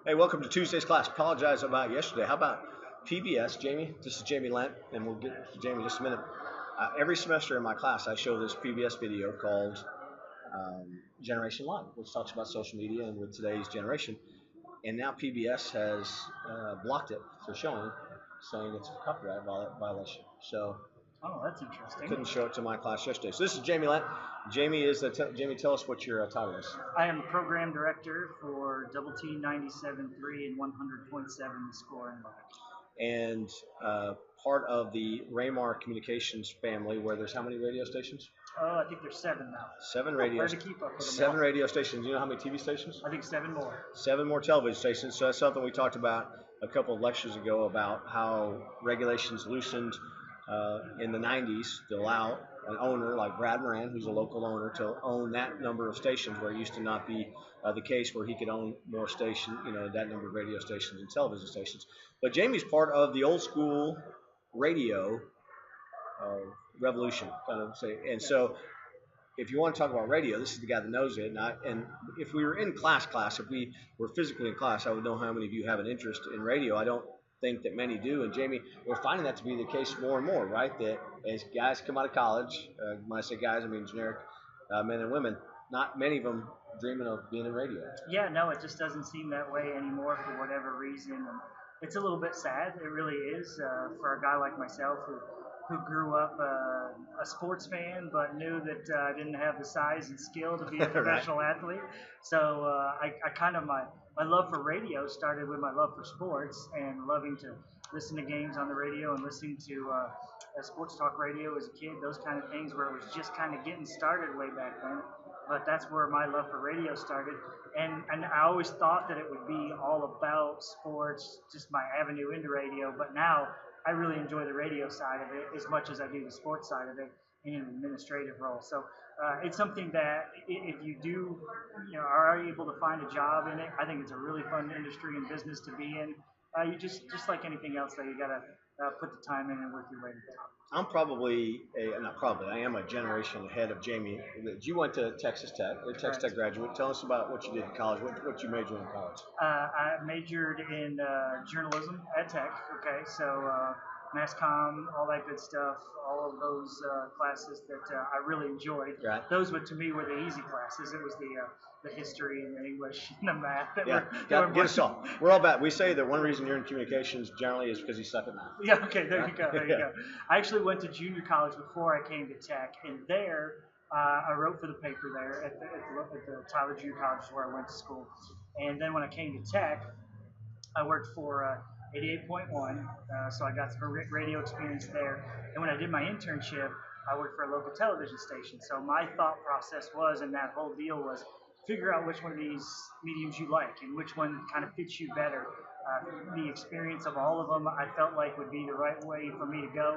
Hey, welcome to Tuesday's class. Apologize about yesterday. How about PBS, Jamie? This is Jamie Lent, and we'll get to Jamie in just a minute. Every semester in my class, I show this PBS video called Generation Live, which talks about social media and with today's generation. And now PBS has blocked it for showing, saying it's a copyright violation. So Oh, that's I interesting. couldn't show it to my class yesterday. So this is Jamie Lent. Jamie is Jamie. Tell us what your title is. I am program director for Double T 97.3 and 100.7 the score and live. And part of the Raymar Communications family, where there's how many radio stations? Oh, I think there's seven now. Seven radio. Hard to keep up with them Seven all. radio stations. You know how many TV stations? I think seven more. Seven more television stations. So that's something we talked about a couple of lectures ago about how regulations loosened in the 90s to allow an owner like Brad Moran, who's a local owner, to own that number of stations, where it used to not be the case, where he could own more stations, that number of radio stations and television stations. But Jamie's part of the old school radio uh, revolution, kind of say. And so if you want to talk about radio, this is the guy that knows it. And if we were in class, if we were physically in class, I would know how many of you have an interest in radio. I don't think that many do. And Jamie, we're finding that to be the case more and more, right? That as guys come out of college, when I say guys, I mean generic men and women, not many of them dreaming of being in radio. Yeah, no, it just doesn't seem that way anymore for whatever reason. And it's a little bit sad. It really is for a guy like myself who grew up a sports fan, but knew that I didn't have the size and skill to be a Right. professional athlete. So I kind of my love for radio started with my love for sports and loving to listen to games on the radio and listening to sports talk radio as a kid. Those kind of things where it was just kind of getting started way back then. But that's where my love for radio started, and I always thought that it would be all about sports, just my avenue into radio. But now I really enjoy the radio side of it as much as I do the sports side of it in an administrative role. So it's something that if you do, are able to find a job in it, I think it's a really fun industry and business to be in. You just like anything else, though, you gotta put the time in and work your way to the top. I'm probably not probably. I am a generation ahead of Jamie. You went to Texas Tech, a Texas Tech graduate. Tell us about what you did in college. What you majored in college? I majored in journalism at Tech. Okay, so mass comm, all that good stuff, all of those classes that I really enjoyed. Right. Those to me were the easy classes. It was the history and the English and the math that Yeah, get us all. We're all bad. We say that one reason you're in communications generally is because you suck at math. Yeah. Okay. There you go. There you go. I actually went to junior college before I came to Tech, and there I wrote for the paper there at the Tyler Junior College where I went to school. And then when I came to Tech, I worked for 88.1, so I got some radio experience there. And when I did my internship, I worked for a local television station. So my thought process was, and that whole deal was, figure out which one of these mediums you like and which one kind of fits you better. The experience of all of them, I felt like would be the right way for me to go.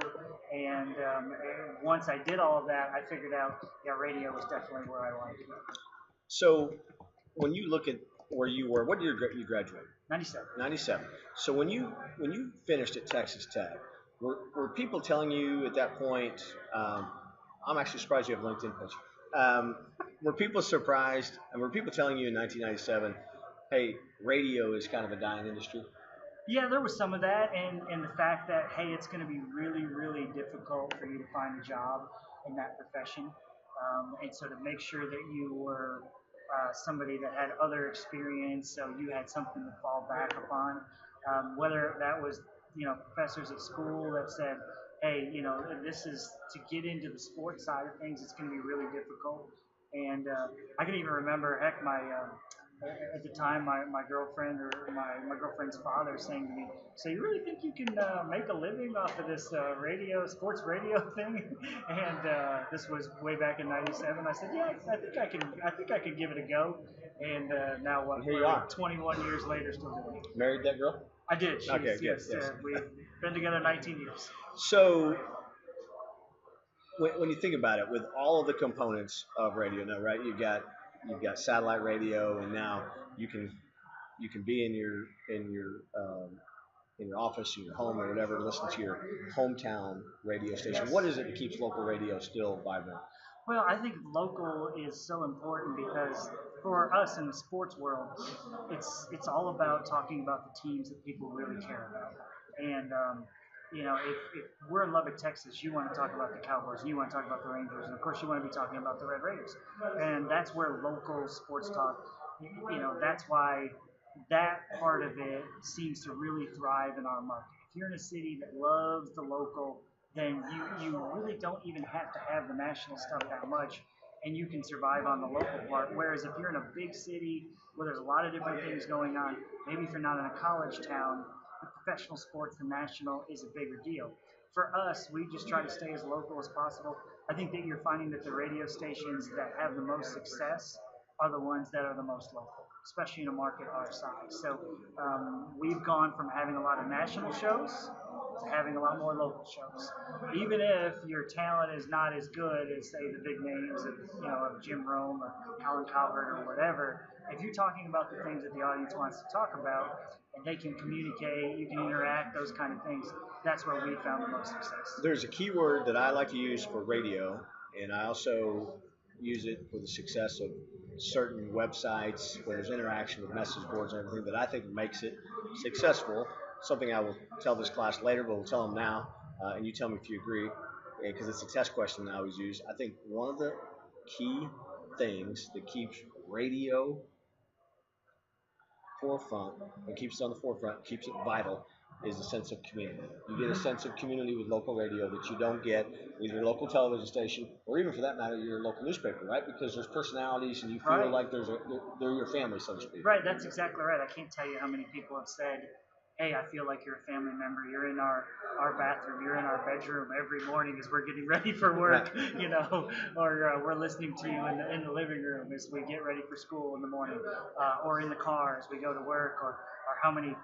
And once I did all of that, I figured out, yeah, radio was definitely where I wanted to go. So when you look at where you were, what year you graduated? 97. 97. So when you finished at Texas Tech, were people telling you at that point? I'm actually surprised you have a LinkedIn page. Were people surprised, and were people telling you in 1997, hey, radio is kind of a dying industry? Yeah, there was some of that, and the fact that, hey, it's going to be really, really difficult for you to find a job in that profession. And so to make sure that you were somebody that had other experience, so you had something to fall back upon, whether that was, professors at school that said, hey, this is to get into the sports side of things, it's going to be really difficult. And I can even remember, heck, at the time, my girlfriend or my girlfriend's father saying to me, "So you really think you can make a living off of this sports radio thing?" And this was way back in '97. I said, "Yeah, I think I can. I think I could give it a go." And now what? And here you are. 21 years later, still doing it. Married that girl? I did. She's, Okay, good, yes, yes. we've been together 19 years. So when you think about it, with all of the components of radio now, right? You've got satellite radio, and now you can be in your office, in your home, or whatever, to listen to your hometown radio station. What is it that keeps local radio still vibrant? Well, I think local is so important because for us in the sports world, it's all about talking about the teams that people really care about. And if we're in Lubbock, Texas, you want to talk about the Cowboys, and you want to talk about the Rangers, and of course you want to be talking about the Red Raiders. And that's where local sports talk. That's why that part of it seems to really thrive in our market. If you're in a city that loves the local, then you really don't even have to have the national stuff that much, and you can survive on the local part. Whereas if you're in a big city where there's a lot of different things going on, maybe if you're not in a college town, the professional sports, the national is a bigger deal. For us, we just try to stay as local as possible. I think that you're finding that the radio stations that have the most success are the ones that are the most local, especially in a market our size. So we've gone from having a lot of national shows to having a lot more local shows. Even if your talent is not as good as, say, the big names of Jim Rome or Colin Cowherd or whatever, if you're talking about the things that the audience wants to talk about and they can communicate, you can interact, those kind of things, that's where we found the most success. There's a keyword that I like to use for radio, and I also use it for the success of certain websites where there's interaction with message boards and everything that I think makes it successful. Something I will tell this class later, but we'll tell them now, and you tell me if you agree, because it's a test question I always use. I think one of the key things that keeps radio forefront and keeps it on the forefront, keeps it vital, is a sense of community. You get a sense of community with local radio that you don't get with your local television station, or even for that matter, your local newspaper, right? Because there's personalities, and you feel like they're your family, so to speak. Right, that's exactly right. I can't tell you how many people have said, hey, I feel like you're a family member. You're in our bathroom. You're in our bedroom every morning as we're getting ready for work, or we're listening to you in the living room as we get ready for school in the morning, or in the car as we go to work, or how many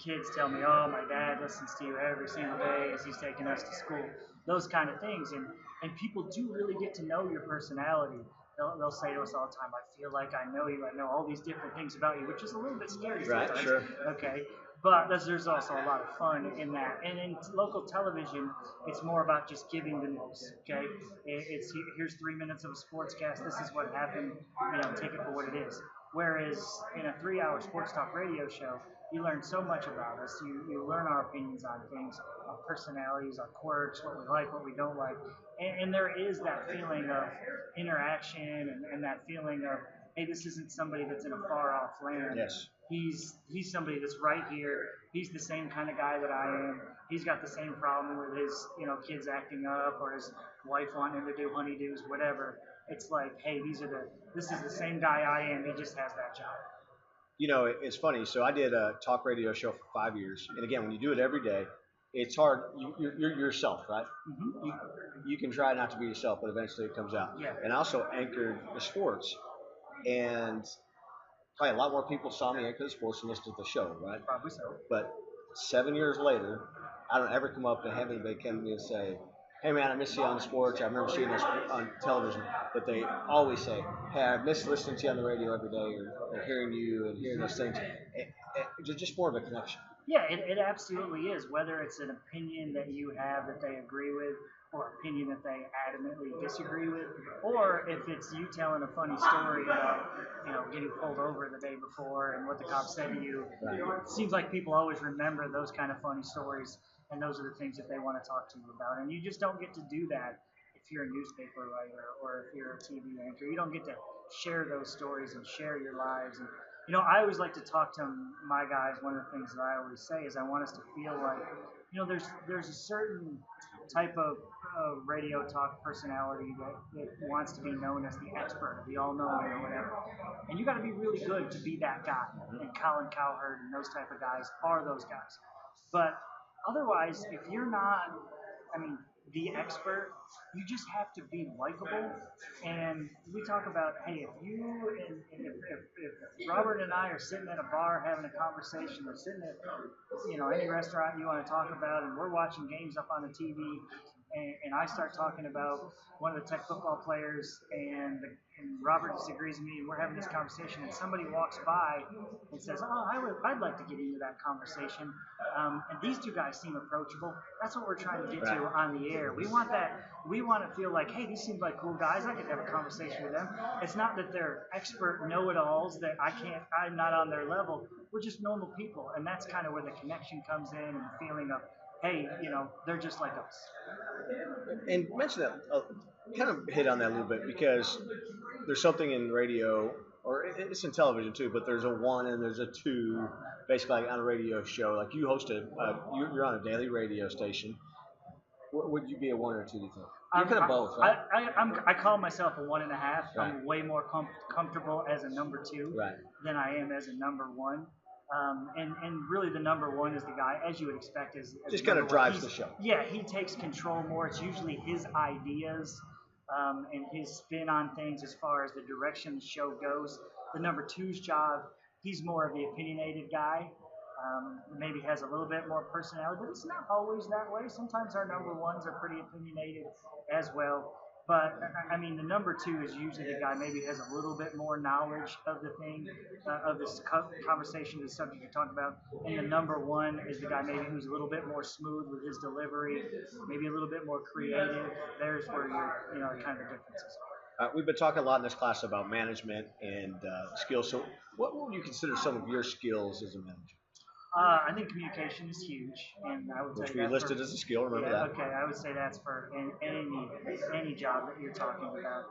kids tell me, oh, my dad listens to you every single day as he's taking us to school. Those kind of things, and people do really get to know your personality. They'll say to us all the time, I feel like I know you. I know all these different things about you, which is a little bit scary sometimes. Right, sure. Okay. But there's also a lot of fun in that. And in local television, it's more about just giving the news. Okay. It's here's 3 minutes of a sportscast. This is what happened. Take it for what it is. Whereas in a 3-hour sports talk radio show, you learn so much about us. You learn our opinions on things, our personalities, our quirks, what we like, what we don't like. And there is that feeling of interaction and that feeling of, hey, this isn't somebody that's in a far off land. Yes. He's somebody that's right here. He's the same kind of guy that I am. He's got the same problem with his kids acting up or his wife wanting him to do honeydews, whatever. It's like, hey, this is the same guy I am. He just has that job. It's funny. So I did a talk radio show for 5 years, and again, when you do it every day, it's hard. You're yourself, right? Mm-hmm. You can try not to be yourself, but eventually it comes out. Yeah. And I also anchored the sports, and probably a lot more people saw me anchor the sports and listened to the show, right? Probably so. But 7 years later, I don't ever come up to have anybody come to me and say, hey man, I miss you on the sports. I remember seeing us on television. But they always say, hey, I miss listening to you on the radio every day, or hearing you and hearing those things. It's just more of a connection. Yeah, it absolutely is. Whether it's an opinion that you have that they agree with, or opinion that they adamantly disagree with, or if it's you telling a funny story about getting pulled over the day before and what the cop said to you. Right. It seems like people always remember those kind of funny stories, and those are the things that they want to talk to you about. And you just don't get to do that if you're a newspaper writer or if you're a TV anchor. You don't get to share those stories and share your lives. And I always like to talk to my guys. One of the things that I always say is I want us to feel like, there's a certain type of radio talk personality that wants to be known as the expert or the all-knowing or whatever. And you got to be really good to be that guy. And Colin Cowherd and those type of guys are those guys. But otherwise, if you're not, the expert, you just have to be likable. And we talk about, hey, if Robert and I are sitting at a bar having a conversation, or sitting at any restaurant you want to talk about, and we're watching games up on the TV, and I start talking about one of the Tech football players, and Robert disagrees with me, and we're having this conversation, and somebody walks by and says, "Oh, I'd like to get into that conversation," and these two guys seem approachable. That's what we're trying to get to Right. on the air. We want that. We want to feel like, hey, these seem like cool guys. I could have a conversation with them. It's not that they're expert know-it-alls that I'm not on their level. We're just normal people, and that's kind of where the connection comes in, and the feeling of, hey, they're just like us. And mention that, kind of hit on that a little bit because there's something in radio, or it's in television too, but there's a one and there's a two, basically like on a radio show. Like you host you're on a daily radio station. Would you be a one or a two? Do you think? You're kind of both, right? I call myself a 1.5. Right. I'm way more comfortable as a number two Right. than I am as a number one. And really, the number one is the guy, as you would expect, as Just kind of number one. drives the show. Yeah, he takes control more. It's usually his ideas and his spin on things as far as the direction the show goes. The number two's job, he's more of the opinionated guy. Maybe has a little bit more personality, but it's not always that way. Sometimes our number ones are pretty opinionated as well. But I mean, the number two is usually the guy maybe has a little bit more knowledge of the thing, of this conversation, the subject you're talking about. And the number one is the guy maybe who's a little bit more smooth with his delivery, maybe a little bit more creative. There's where kind of the differences are. We've been talking a lot in this class about management and skills. So, what would you consider some of your skills as a manager? I think communication is huge, and I would Which say we that listed as a skill. Remember yeah, that. okay, I would say that's for any job that you're talking about.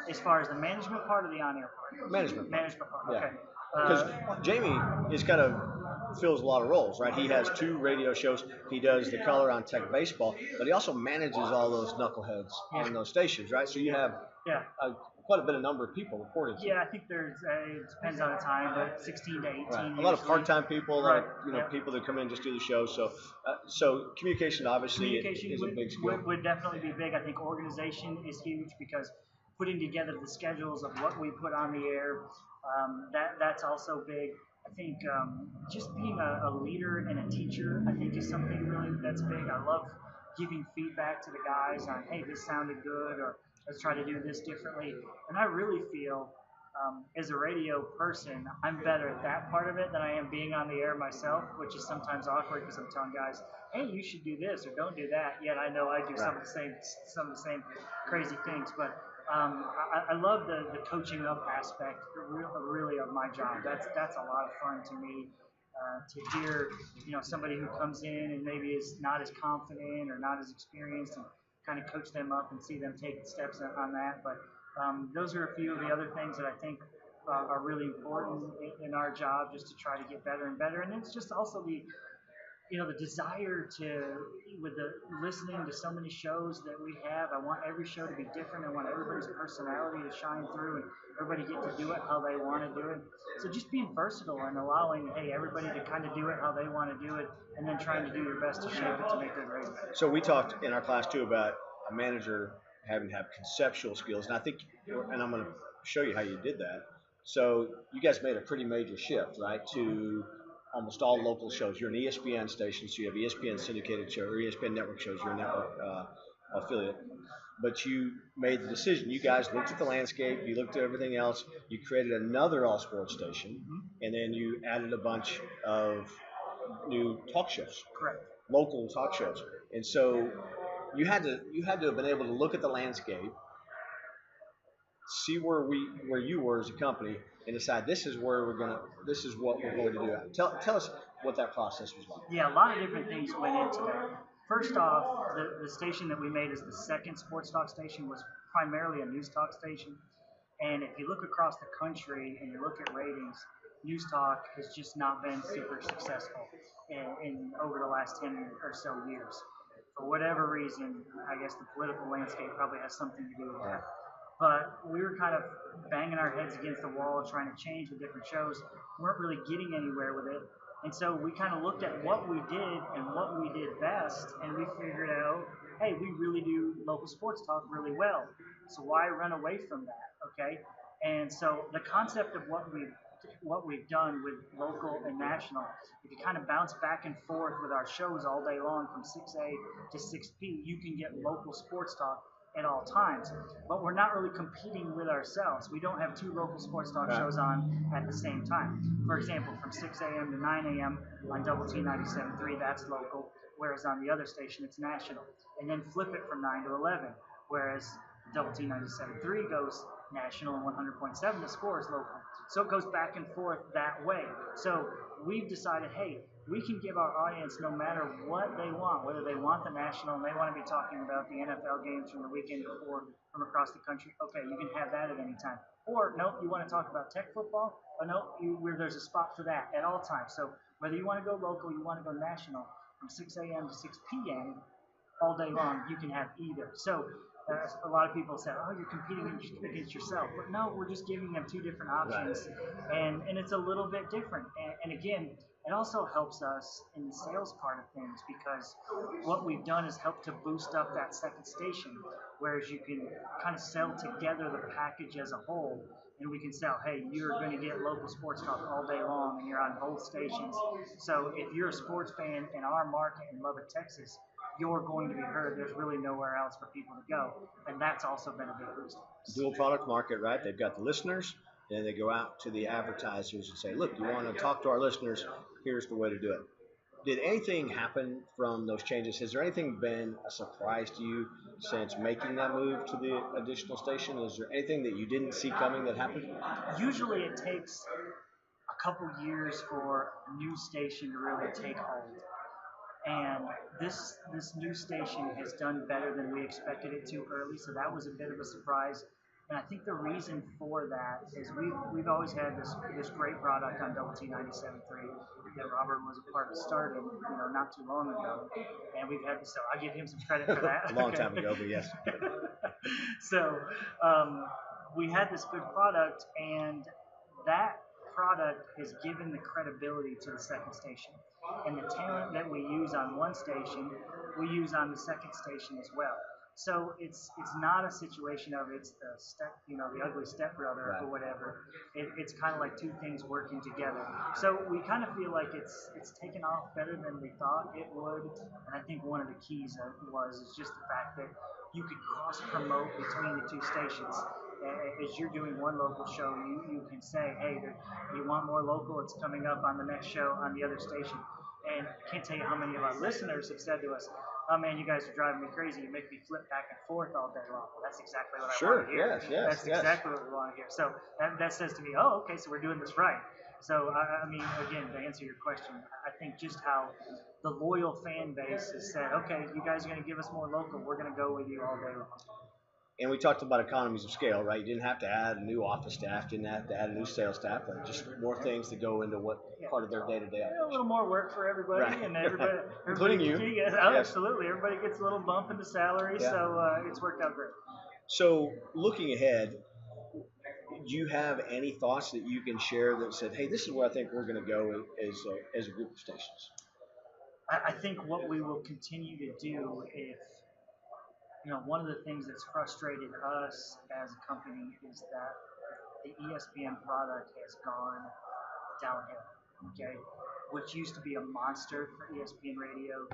As far as the management part or the on-air part? Management. Management part. Yeah. Okay. Because Jamie is kind of fills a lot of roles, right? He has two radio shows. He does the color on Tech Baseball, but he also manages all those knuckleheads on those stations, right? So you have Yeah. quite a bit of number of people reporting. Yeah, I think there's it depends on the time, but 16 to 18. Right. A lot of part-time people, Right. people that come in just do the show. So communication obviously is a big skill. would definitely be big. I think organization is huge because putting together the schedules of what we put on the air, that's also big. I think just being a leader and a teacher, I think is something really that's big. I love giving feedback to the guys on, hey, this sounded good, or let's try to do this differently. And I really feel, as a radio person, I'm better at that part of it than I am being on the air myself, which is sometimes awkward because I'm telling guys, hey, you should do this or don't do that. Yet I know I do some of the same crazy things. But I love the coaching up aspect, really of my job. That's a lot of fun to me. To hear, somebody who comes in and maybe is not as confident or not as experienced, and kind of coach them up and see them take steps on that. But those are a few of the other things that I think are really important in our job, just to try to get better and better. And it's just also the desire to, with the listening to so many shows that we have, I want every show to be different. I want everybody's personality to shine through, and everybody get to do it how they want to do it. So just being versatile and allowing, hey, everybody to kind of do it how they want to do it, and then trying to do your best to shape it to make it great. So we talked in our class too about a manager having to have conceptual skills, and I think, and I'm going to show you how you did that. So you guys made a pretty major shift, right, to almost all local shows. You're an ESPN station, so you have ESPN syndicated show or ESPN network shows. You're a network affiliate. But you made the decision. You guys looked at the landscape. You looked at everything else. You created another all sports station, and then you added a bunch of new talk shows. Correct. Local talk shows. And so you had to have been able to look at the landscape, see where you were as a company, and decide this is what we're going to do. Tell us what that process was like. Yeah, a lot of different things went into that. First off, the station that we made as the second sports talk station was primarily a news talk station. And if you look across the country and you look at ratings, news talk has just not been super successful in over the last 10 or so years. For whatever reason, I guess the political landscape probably has something to do with that. But we were kind of banging our heads against the wall, trying to change the different shows. We weren't really getting anywhere with it. And so we kind of looked at what we did and what we did best, and we figured out, hey, we really do local sports talk really well. So why run away from that, okay? And so the concept of what we what we've done with local and national, if you kind of bounce back and forth with our shows all day long from 6A to 6P, you can get local sports talk at all times. But we're not really competing with ourselves. We don't have two local sports talk shows on at the same time. For example, from 6 a.m. to 9 a.m. on Double T 97.3, that's local, whereas on the other station, it's national. And then flip it from 9 to 11, whereas Double T 97.3 goes national and 100.7 the score is local. So it goes back and forth that way. So we've decided, hey, we can give our audience no matter what they want, whether they want the national and they want to be talking about the NFL games from the weekend before from across the country. Okay, you can have that at any time. Or nope, you want to talk about tech football? Oh nope, where there's a spot for that at all times. So whether you want to go local, you want to go national, from 6 a.m. to 6 p.m. all day long, you can have either. So a lot of people say, oh, you're competing against yourself. But no, we're just giving them two different options. And it's a little bit different. And again, it also helps us in the sales part of things because what we've done is help to boost up that second station, whereas you can kind of sell together the package as a whole. And we can sell, hey, you're going to get local sports talk all day long and you're on both stations. So if you're a sports fan in our market in Lubbock, Texas, you're going to be heard. There's really nowhere else for people to go. And that's also been a big boost. Dual product market, right? They've got the listeners, and they go out to the advertisers and say, look, you want to talk to our listeners, here's the way to do it. Did anything happen from those changes? Has there anything been a surprise to you since making that move to the additional station? Is there anything that you didn't see coming that happened? Usually it takes a couple years for a new station to really take hold. And this new station has done better than we expected it to early, so that was a bit of a surprise. And I think the reason for that is we've always had this great product on Double T 97.3 that Robert was a part of starting, not too long ago, and we've had this. So I give him some credit for that. A long time ago, but yes. So we had this good product, and that product has given the credibility to the second station. And the talent that we use on one station, we use on the second station as well. So it's not a situation of it's the ugly stepbrother or whatever. It's kind of like two things working together. So we kind of feel like it's taken off better than we thought it would. And I think one of the keys is just the fact that you could cross promote between the two stations. As you're doing one local show, you can say, hey, you want more local, it's coming up on the next show on the other station. And I can't tell you how many of our listeners have said to us, oh man, you guys are driving me crazy. You make me flip back and forth all day long. Well, that's exactly what I want to hear. That's exactly what we want to hear. So that says to me, oh, okay, so we're doing this right. So, I mean, again, to answer your question, I think just how the loyal fan base has said, okay, you guys are going to give us more local. We're going to go with you all day long. And we talked about economies of scale, right? You didn't have to add a new office staff, didn't have to add a new sales staff, but just more things to go into what part of their day-to-day operation. A little more work for everybody, right. And everybody including you. Yes. Absolutely. Everybody gets a little bump in the salary, so it's worked out great. So looking ahead, do you have any thoughts that you can share that said, hey, this is where I think we're going to go as a group of stations? I think what we will continue to do if one of the things that's frustrated us as a company is that the ESPN product has gone downhill. Okay, which used to be a monster for ESPN Radio,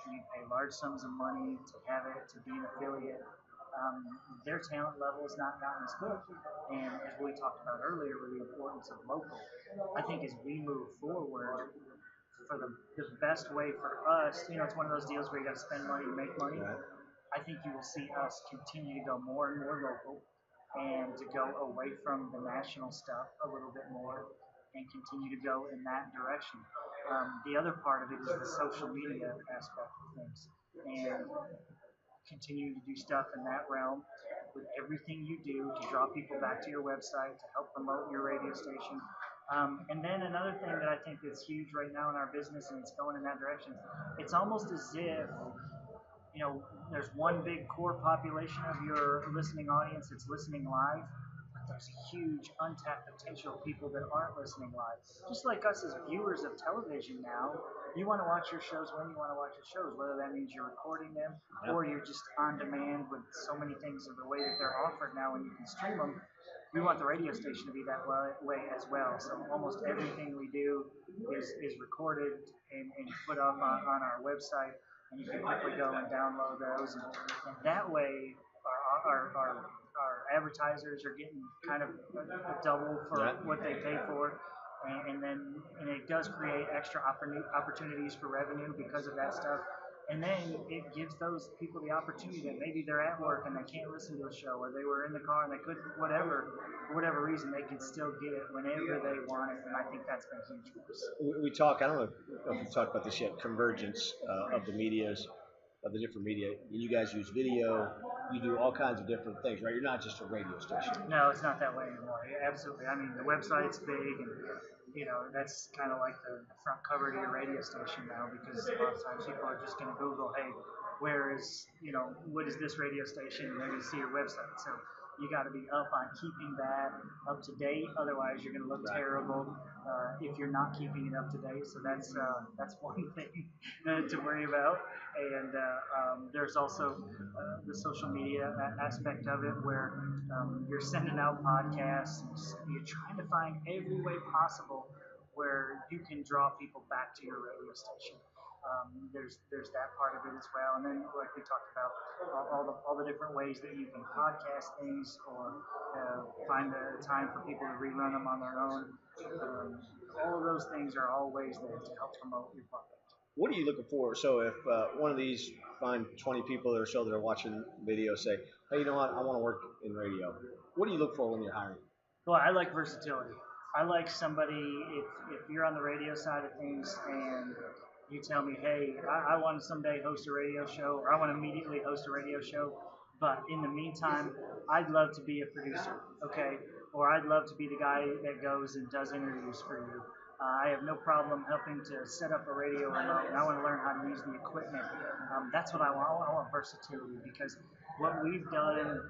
you pay large sums of money to have it, to be an affiliate. Their talent level has not gotten as good. And as we talked about earlier with the importance of local, I think as we move forward, for the best way for us, it's one of those deals where you got to spend money to make money. Right. I think you will see us continue to go more and more local and to go away from the national stuff a little bit more and continue to go in that direction. The other part of it is the social media aspect of things and continue to do stuff in that realm with everything you do to draw people back to your website, to help promote your radio station. And then another thing that I think that's huge right now in our business, and it's going in that direction, it's almost as if there's one big core population of your listening audience that's listening live, but there's a huge untapped potential of people that aren't listening live. Just like us as viewers of television now, you want to watch your shows when you want to watch your shows, whether that means you're recording them or you're just on demand with so many things of the way that they're offered now when you can stream them. we want the radio station to be that way as well. So almost everything we do is recorded and put up on our website, and you can quickly go and download those, and that way our advertisers are getting kind of a double for Yeah. what they pay for. And it does create extra opportunities for revenue because of that stuff. And then it gives those people the opportunity that maybe they're at work and they can't listen to a show, or they were in the car and they couldn't, whatever, for whatever reason, they can still get it whenever they want it. And I think that's been huge for us. We talk. I don't know if we talked about this yet. Convergence of the medias, of the different media. You guys use video. You do all kinds of different things, right? You're not just a radio station. No, it's not that way anymore. Yeah, absolutely. I mean, the website's big, and that's kind of like the front cover to your radio station now, because a lot of times people are just going to Google, hey, what is this radio station? And they're going to see your website. So you got to be up on keeping that up to date. Otherwise, you're going to look terrible if you're not keeping it up to date. So that's one thing to worry about. And there's also the social media aspect of it, where you're sending out podcasts and you're trying to find every way possible where you can draw people back to your radio station. There's that part of it as well, and then like we talked about, all the different ways that you can podcast things, or find the time for people to rerun them on their own. All of those things are all ways there to help promote your product. What are you looking for? So if one of these find 20 people or so that are watching video say, hey, you know what? I want to work in radio. What do you look for when you're hiring? Well, I like versatility. I like somebody, if you're on the radio side of things and you tell me, hey, I want to someday host a radio show, or I want to immediately host a radio show, but in the meantime, I'd love to be a producer, okay? Or I'd love to be the guy that goes and does interviews for you. I have no problem helping to set up a radio remote, and I want to learn how to use the equipment. That's what I want. I want versatility, because what we've done,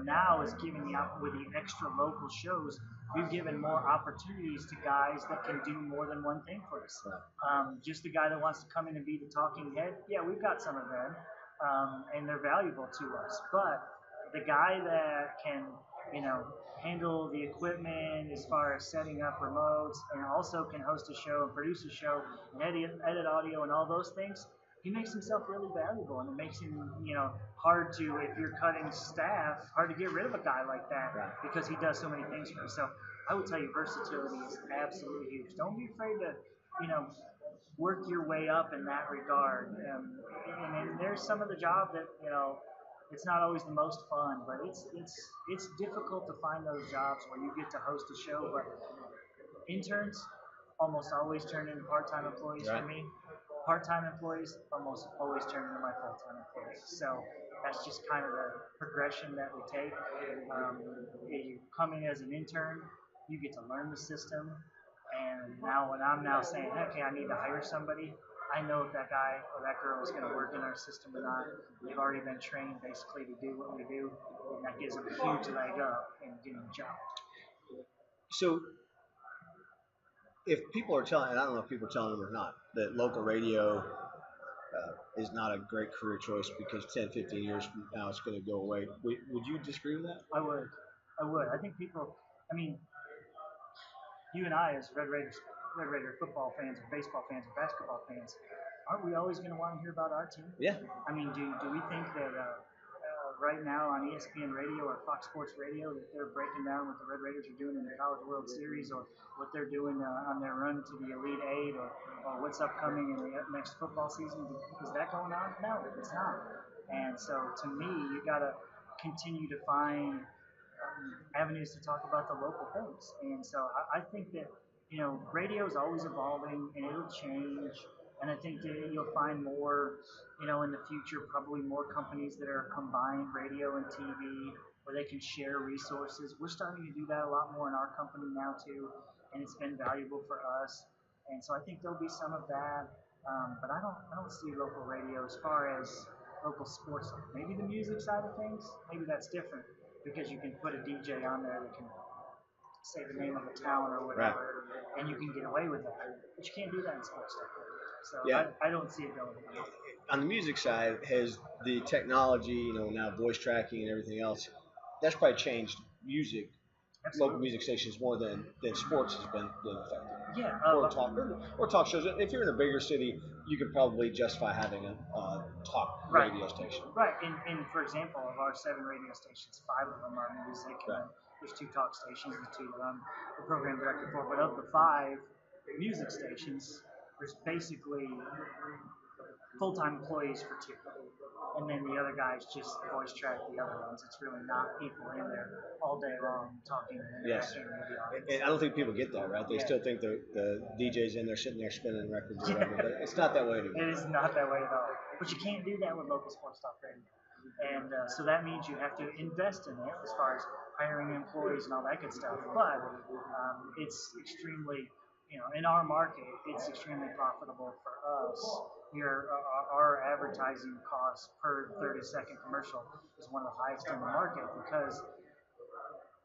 now is giving with the extra local shows, we've given more opportunities to guys that can do more than one thing for us. Just the guy that wants to come in and be the talking head, yeah, we've got some of them, and they're valuable to us. But the guy that can, handle the equipment as far as setting up remotes, and also can host a show and produce a show and edit audio and all those things, he makes himself really valuable, and it makes him, hard to, if you're cutting staff, hard to get rid of a guy like that, because he does so many things for you. So I would tell you versatility is absolutely huge. Don't be afraid to, work your way up in that regard. And there's some of the job that, it's not always the most fun, but it's difficult to find those jobs where you get to host a show. But interns almost always turn into part-time employees for me. Part-time employees almost always turn into my full-time employees. So that's just kind of the progression that we take. You come in as an intern, you get to learn the system, and now when I'm now saying, okay, I need to hire somebody, I know if that guy or that girl is going to work in our system or not. They've already been trained basically to do what we do, and that gives them a huge leg up in getting a job. So if people are telling, and I don't know if people are telling them or not, that local radio is not a great career choice because 10, 15 years from now it's going to go away, would you disagree with that? I would. I think people, I mean, you and I as Red Raider football fans, or baseball fans, or basketball fans, aren't we always going to want to hear about our team? Yeah. I mean, do we think that right now on ESPN Radio or Fox Sports Radio that they're breaking down what the Red Raiders are doing in the College World Series, or what they're doing on their run to the Elite Eight, or what's upcoming in the next football season? Is that going on? No, it's not. And so to me, you got to continue to find avenues to talk about the local things. And so I think that, radio is always evolving, and it'll change. And I think that you'll find more, in the future, probably more companies that are combined radio and TV, where they can share resources. We're starting to do that a lot more in our company now too, and it's been valuable for us. And so I think there'll be some of that. But I don't see local radio as far as local sports. Maybe the music side of things, maybe that's different, because you can put a DJ on there that can say the name of a town or whatever, and you can get away with that. But you can't do that in sports stuff. So yeah. I don't see it going on. On the music side, has the technology, now voice tracking and everything else, that's probably changed music local music stations more than sports has been affected. Yeah, Or talk shows. If you're in a bigger city, you could probably justify having a talk right, radio station. right. And for example, of our 7 radio stations, 5 of them are music, and Right. then there's 2 talk stations, the 2 that I'm the program director for. But of the 5 music stations, there's basically full-time employees for 2, and then the other guys just voice track the other ones. It's really not people in there all day long talking and Yes. interacting with the audience. And I don't think people get that, right? They Yeah. still think the DJ's in there sitting there spinning records or whatever, but it's not that way anymore. It is not that way at all. But you can't do that with local sports talk radio. And so that means you have to invest in it as far as hiring employees and all that good stuff. But it's extremely, in our market, it's extremely profitable for us. Our advertising cost per 30-second commercial is one of the highest in the market because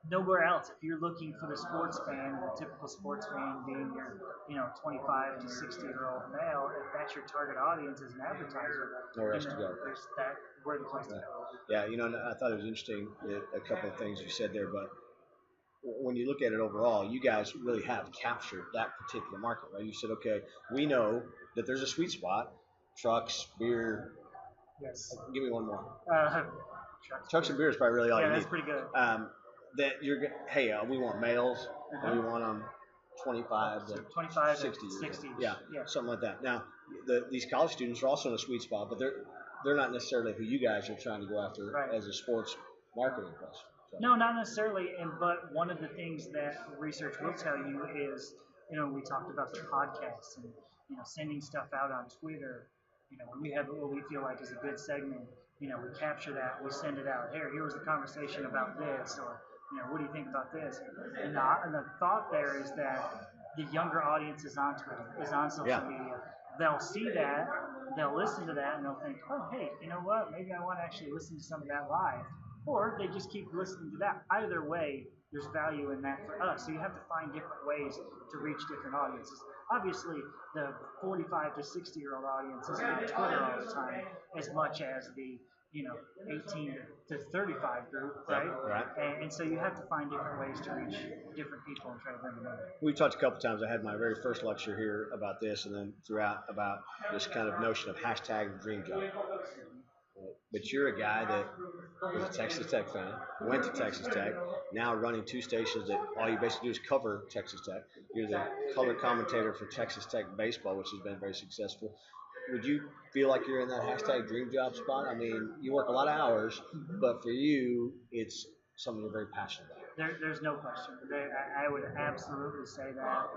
nowhere else. If you're looking for the sports fan, the typical sports fan being your 25 to 60-year-old male, if that's your target audience as an advertiser, Nowhere else to go. We're the place to go. Yeah, I thought it was interesting a couple of things you said there, but when you look at it overall, you guys really have captured that particular market, right? You said, okay, we know that there's a sweet spot, trucks, beer. Yes. Give me one more. Trucks and beer is probably really all you need. Yeah, that's pretty good. That we want males, and we want them 25 to 60. Yeah, something like that. Now, these college students are also in a sweet spot, but they're not necessarily who you guys are trying to go after as a sports marketing person. So. No, not necessarily. But one of the things that research will tell you is, we talked about the podcasts and sending stuff out on Twitter. When we have what we feel like is a good segment, we capture that, we send it out. Here was the conversation about this, or what do you think about this? And the thought there is that the younger audience is on Twitter, is on social media. They'll see that, they'll listen to that, and they'll think, oh, hey, you know what? Maybe I want to actually listen to some of that live. Or they just keep listening to that. Either way, there's value in that for us. So you have to find different ways to reach different audiences. Obviously, the 45 to 60-year-old audience isn't on Twitter all the time as much as the 18 to 35 group, right? Right. And so you have to find different ways to reach different people and try to bring them in. We talked a couple times. I had my very first lecture here about this, and then throughout about this kind of notion of hashtag dream job. But you're a guy that was a Texas Tech fan, went to Texas Tech, now running 2 stations that all you basically do is cover Texas Tech. You're the color commentator for Texas Tech baseball, which has been very successful. Would you feel like you're in that hashtag dream job spot? I mean, you work a lot of hours, but for you, it's something you're very passionate about. There's no question. I would absolutely say that.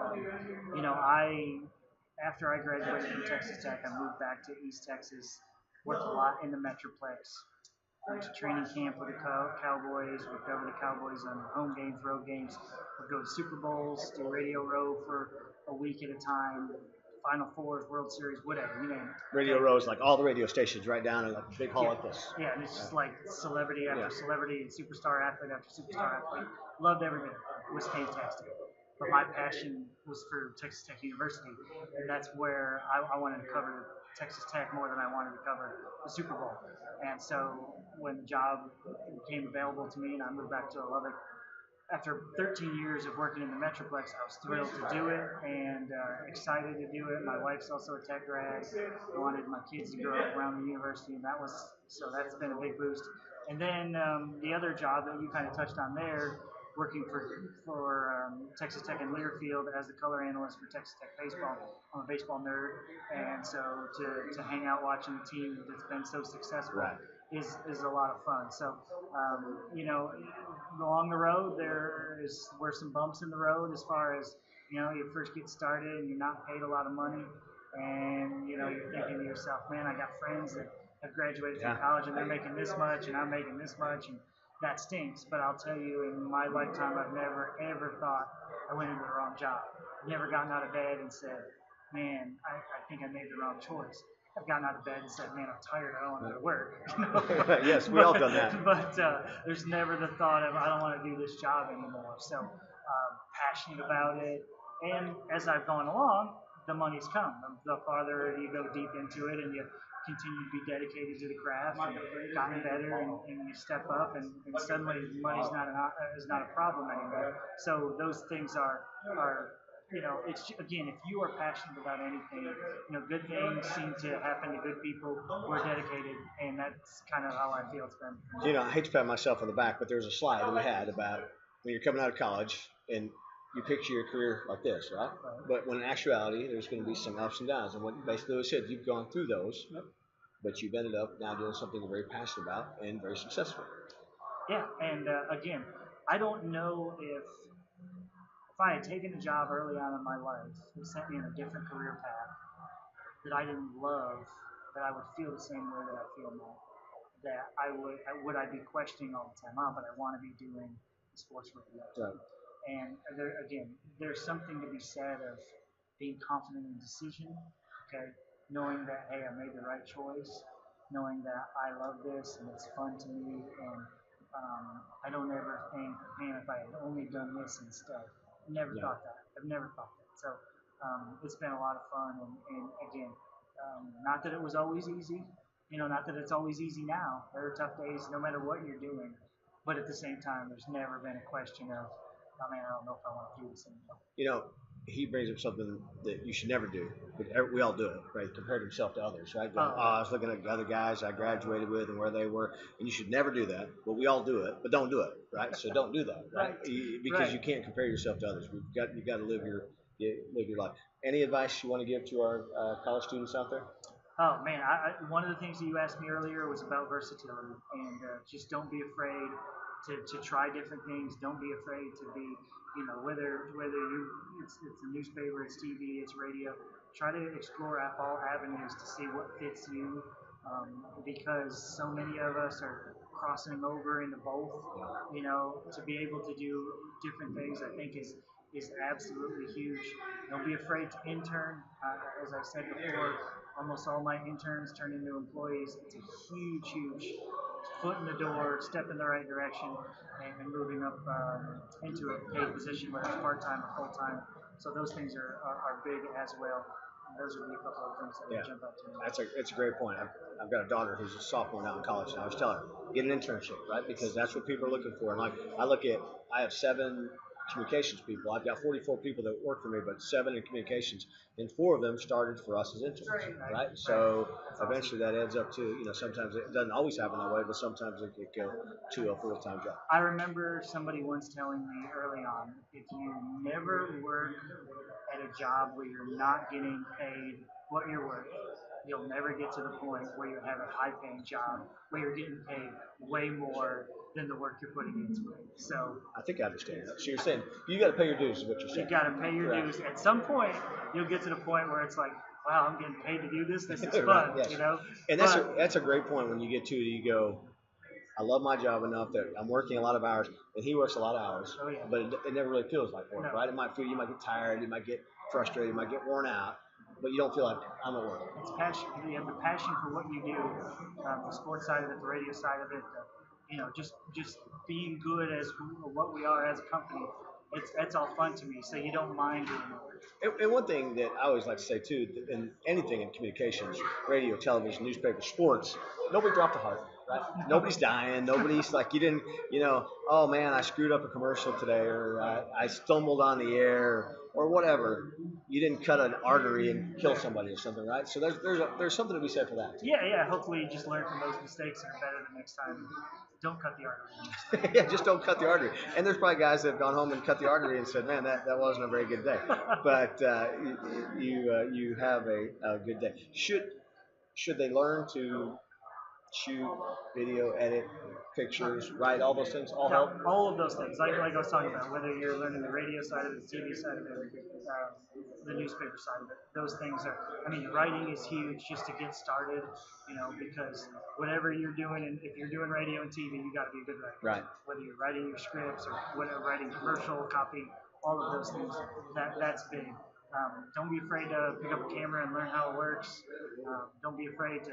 After I graduated from Texas Tech, I moved back to East Texas, worked a lot in the Metroplex. Went to training camp with the Cowboys, would cover the Cowboys on home games, road games, would go to Super Bowls, do Radio Row for a week at a time, Final Fours, World Series, whatever, you name it. Radio Row is like all the radio stations right down in like a big hall like this. Yeah, and it's just like celebrity after celebrity and superstar athlete after superstar athlete. Loved every bit. It was fantastic. But my passion was for Texas Tech University, and that's where I wanted to cover Texas Tech more than I wanted to cover the Super Bowl. And so when the job became available to me and I moved back to Lubbock, after 13 years of working in the Metroplex, I was thrilled to do it and excited to do it. My wife's also a Tech grad. I wanted my kids to grow up around the university, and that's been a big boost. And then the other job that you kind of touched on there, working for Texas Tech in Learfield as the color analyst for Texas Tech baseball. I'm a baseball nerd, and so to hang out watching the team that's been so successful is a lot of fun. So, along the road were some bumps in the road as far as you first get started and you're not paid a lot of money, and you're thinking to yourself, man, I got friends that have graduated from college and they're making this much and I'm making this much, and that stinks. But I'll tell you, in my lifetime, I've never ever thought I went into the wrong job. I've never gotten out of bed and said, man, I think I made the wrong choice. I've gotten out of bed and said, man, I'm tired, I don't want to go to work. Yes, we all done that. But there's never the thought of, I don't want to do this job anymore. So passionate about it. And as I've gone along, the money's come. The farther you go deep into it and you continue to be dedicated to the craft and gotten better, and you step up, and suddenly money's not is not a problem anymore. So those things are it's again, if you are passionate about anything, good things seem to happen to good people who are dedicated, and that's kind of how I feel it's been. I hate to pat myself on the back, but there was a slide that we had about when you're coming out of college and you picture your career like this, right? But when in actuality, there's going to be some ups and downs. And what basically was said, you've gone through those, but you've ended up now doing something you're very passionate about and very successful. Yeah, and again, I don't know if I had taken a job early on in my life that sent me in a different career path that I didn't love, that I would feel the same way that I feel now. That I be questioning all the time. Oh, but I want to be doing sports radio. Right. And again, there's something to be said of being confident in decision. Okay, knowing that hey, I made the right choice, knowing that I love this and it's fun to me, and I don't ever think, man, if I had only done this instead. I never thought that. I've never thought that. So it's been a lot of fun, and again, not that it was always easy. Not that it's always easy now. There are tough days no matter what you're doing. But at the same time, there's never been a question of, oh man, I don't know if I want to do this anymore. He brings up something that you should never do, but we all do it, right? Compared himself to others, right? I was looking at the other guys I graduated with and where they were, and you should never do that. But we all do it, but don't do it, right? So don't do that, right? Because you can't compare yourself to others. You got to live your life. Any advice you want to give to our college students out there? Oh man, one of the things that you asked me earlier was about versatility, and just don't be afraid to try different things. Don't be afraid to be, whether it's a newspaper, it's TV, it's radio. Try to explore all avenues to see what fits you, because so many of us are crossing over into both. To be able to do different things, I think is absolutely huge. Don't be afraid to intern. As I said before, almost all my interns turn into employees. It's a huge foot in the door, step in the right direction, and moving up into a paid position, whether it's part-time or full-time. So those things are big as well. And those would be a couple of things that would jump out to me. It's a great point. I've got a daughter who's a sophomore now in college, and I was telling her, get an internship, right? Because that's what people are looking for. And like I have 7 communications people. I've got 44 people that work for me, but 7 in communications, and 4 of them started for us as interns, right? So eventually that adds up to, sometimes it doesn't always happen that way, but sometimes it could go to a full-time job. I remember somebody once telling me early on, if you never work at a job where you're not getting paid what you're worth, you'll never get to the point where you have a high-paying job where you're getting paid way more than the work you're putting into it. So I think I understand that. So you're saying you got to pay your dues, is what you're saying. You got to pay your dues. At some point, you'll get to the point where it's like, wow, I'm getting paid to do this. This is fun, right, yes. And that's a great point when you get to it. You go, I love my job enough that I'm working a lot of hours, and he works a lot of hours, but it never really feels like work, right? You might get tired, you might get frustrated, you might get worn out, but you don't feel like I'm at work. It's passion. You have the passion for what you do, the sports side of it, the radio side of it, just being good as what we are as a company. That's all fun to me, so you don't mind doing it. And one thing that I always like to say too, in anything in communications, radio, television, newspaper, sports, nobody dropped a heart, right? Nobody's dying. Nobody's like, you didn't, oh man, I screwed up a commercial today, or I stumbled on the air, or whatever. You didn't cut an artery and kill somebody or something, right? So there's something to be said for that. Yeah. Hopefully you just learn from those mistakes and are better the next time. Don't cut the artery. Yeah, just don't cut the artery. And there's probably guys that have gone home and cut the artery and said, man, that wasn't a very good day. But you have a good day. Should they learn to shoot, video, edit, pictures, write, all those things, all help? All of those things, like I was talking about, whether you're learning the radio side of it, the TV side of it, the newspaper side of it, those things are, writing is huge just to get started, because whatever you're doing, and if you're doing radio and TV, you got to be a good writer. Right. Whether you're writing your scripts or whatever, writing commercial copy, all of those things, that's big. Don't be afraid to pick up a camera and learn how it works. Don't be afraid to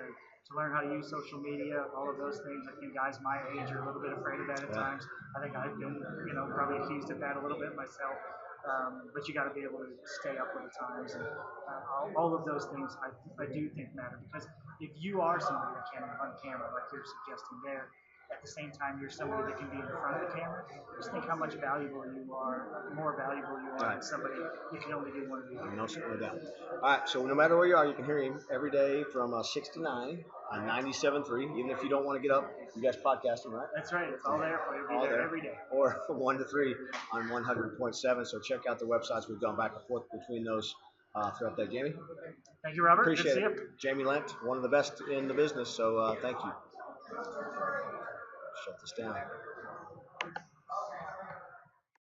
learn how to use social media, all of those things. I think guys my age are a little bit afraid of that at times. I think I've been, probably accused of that a little bit myself. but you got to be able to stay up with the times, and all of those things I do think matter, because if you are somebody that can run camera like you're suggesting there, at the same time you're somebody that can be in front of the camera, just think how much valuable you are, more valuable you are than somebody that can only do one of the other. No doubt. All right, so no matter where you are, you can hear him every day from 6 to 9 on 97.3. Even if you don't want to get up, you guys podcast him, right? That's right. It's all there for you. All Be there there. every day. Or from 1 to 3 on 100.7. So check out the websites. We've gone back and forth between those throughout that. Jamie? Thank you, Robert. Appreciate Good to it. see you. Jamie Lent, one of the best in the business. So thank you. Shut this down.